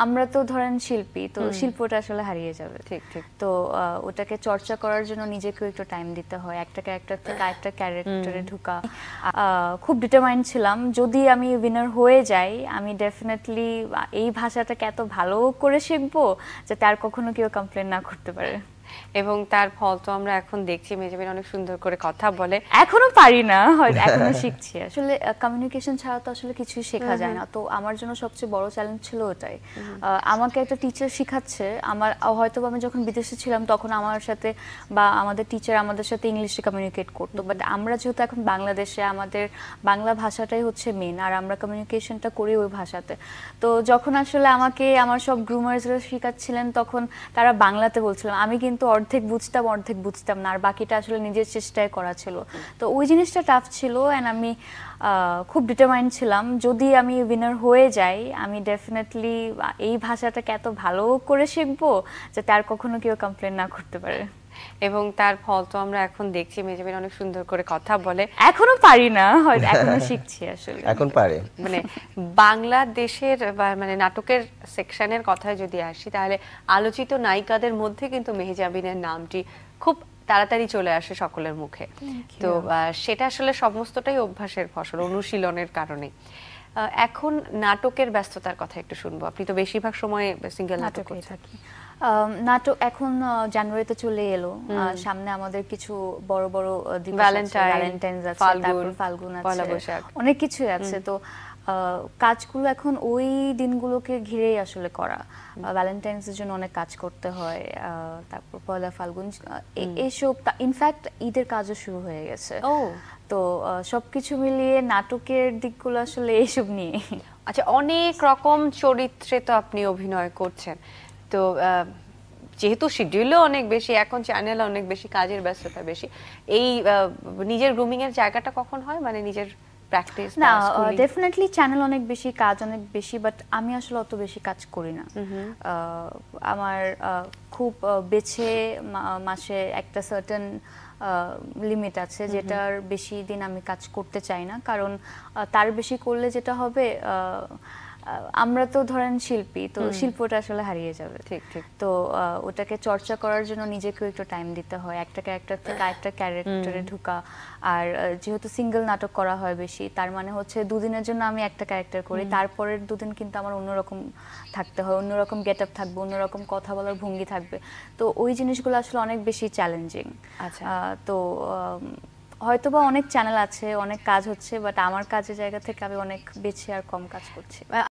আমরা তো ধরেন শিল্পী, তো শিল্পটা আসলে হারিয়ে যাবে। ঠিক ঠিক। তো ওটাকে চর্চা করার জন্য নিজেকেও একটু টাইম দিতে হয়, একটা ক্যারেক্টার থেকে আরেকটা ক্যারেক্টারে ঢোকা। খুব ডিটারমাইন্ড ছিলাম, যদি আমি উইনার হয়ে যাই আমি ডেফিনেটলি এই ভাষাটাকে এত ভালো করে শিখবো যাতে আর কখনো কেউ কমপ্লেন না করতে পারে। এবং তার ফল তো আমরা এখন দেখছি, মেহজাবিন অনেক সুন্দর করে কথা বলে। এখনো পারি না, হয়তো এখনো শিখছি। আসলে কমিউনিকেশন ছাড়া তো আসলে কিছুই শেখা যায় না। তো আমার জন্য সবচেয়ে বড় চ্যালেঞ্জ ছিল ওটাই। আমাকে একটা টিচার শিখাচ্ছে, আমার হয়তো আমি যখন বিদেশে ছিলাম তখন আমার সাথে বা আমাদের টিচার আমাদের সাথে ইংলিশে কমিউনিকেট করতো, বাট আমরা যেহেতু এখন বাংলাদেশে, আমাদের বাংলা ভাষাটাই হচ্ছে মেন, আর আমরা কমিউনিকেশনটা করি ওই ভাষাতে। তো যখন আসলে আমাকে আমার সব গ্রুমার্সরা শেখাচ্ছিলেন তখন তারা বাংলাতে বলছিলাম, আমি কিন্তু অর্ধেক বুঝতাম না, আর বাকিটা আসলে নিজের চেষ্টায় করা ছিল। তো ওই জিনিসটা টাফ ছিল, এন্ড আমি খুব ডিটারমাইন্ড ছিলাম, যদি আমি উইনার হয়ে যাই আমি ডেফিনেটলি এই ভাষাটাকে এত ভালো করে শিখবো যাতে আর কখনো কেউ কমপ্লেন না করতে পারে। এবং তার ফল তো আমরা এখন দেখছি, মেহজাবিন অনেক সুন্দর করে কথা বলে। এখনো পারি না, হয়তো এখনো শিখছি। আসলে এখন পারে। মানে বাংলাদেশের মানে নাটকের সেকশনের কথায় যদি আসি, তাহলে আলোচিত নায়িকাদের মধ্যে কিন্তু মেহজাবিনের নামটি খুব তাড়াতাড়ি চলে আসে সকলের মুখে। তো সেটা আসলে সমস্তটাই অভ্যাসের ফসল, অনুশীলনের কারণে। এখন নাটকের ব্যস্ততার কথা একটু শুনবো। আপনি তো বেশিরভাগ সময় সিঙ্গেল নাটক করছেন। নাটক এখন জানুয়ারিতে চলে এলো, সামনে আমাদের কিছু বড় বড় ভ্যালেন্টাইন্স আছে, তারপর ফাল্গুন আছে, অনেক কিছু আছে। তো কাজগুলো এখন ওই দিনগুলোকে ঘিরেই আসলে করা। ভ্যালেন্টাইন্সের জন্য অনেক কাজ করতে হয়, তারপর পয়লা ফাল্গুন এইসব, ইনফ্যাক্ট ঈদের কাজও শুরু হয়ে গেছে। তো সবকিছু মিলিয়ে নাটকের দিকগুলো আসলে এইসব নিয়ে। আচ্ছা, অনেক রকম চরিত্রে তো আপনি অভিনয় করছেন, তো যেহেতু শিডিউলও অনেক বেশি, এখন চ্যানেল অনেক বেশি, কাজের ব্যস্ততা বেশি, এই নিজের গ্রুমিং এর জায়গাটা কখন হয়, মানে নিজের প্র্যাকটিস? না, ডেফিনেটলি চ্যানেল অনেক বেশি, কাজ অনেক বেশি, বাট আমি আসলে অত বেশি কাজ করি না। আমার খুব বেছে মাসে একটা সার্টেন লিমিট আছে, যেটার বেশি দিন আমি কাজ করতে চাই না, কারণ তার বেশি করলে যেটা হবে, আমরা তো ধরেন শিল্পী, তো শিল্পটা আসলে হারিয়ে যাবে। ঠিক ঠিক। তো ওটাকে চর্চা করার জন্য নিজেকেও একটু টাইম দিতে হয়, একটা ক্যারেক্টার থেকে আরেকটা ক্যারেক্টারে ঢোকা। আর যেহেতু সিঙ্গেল নাটক করা হয় বেশি, তার মানে হচ্ছে দুদিনের জন্য আমি একটা ক্যারেক্টার করি, তারপরের দুদিন কিন্তু আমার অন্যরকম থাকতে হয়, অন্যরকম গেট আপ থাকবে, অন্যরকম কথা বলার ভঙ্গি থাকবে। তো ওই জিনিসগুলো আসলে অনেক বেশি চ্যালেঞ্জিং। তো হয়তোবা অনেক চ্যানেল আছে, অনেক কাজ হচ্ছে, বাট আমার কাজের জায়গা থেকে আমি অনেক বেছে আর কম কাজ করছি।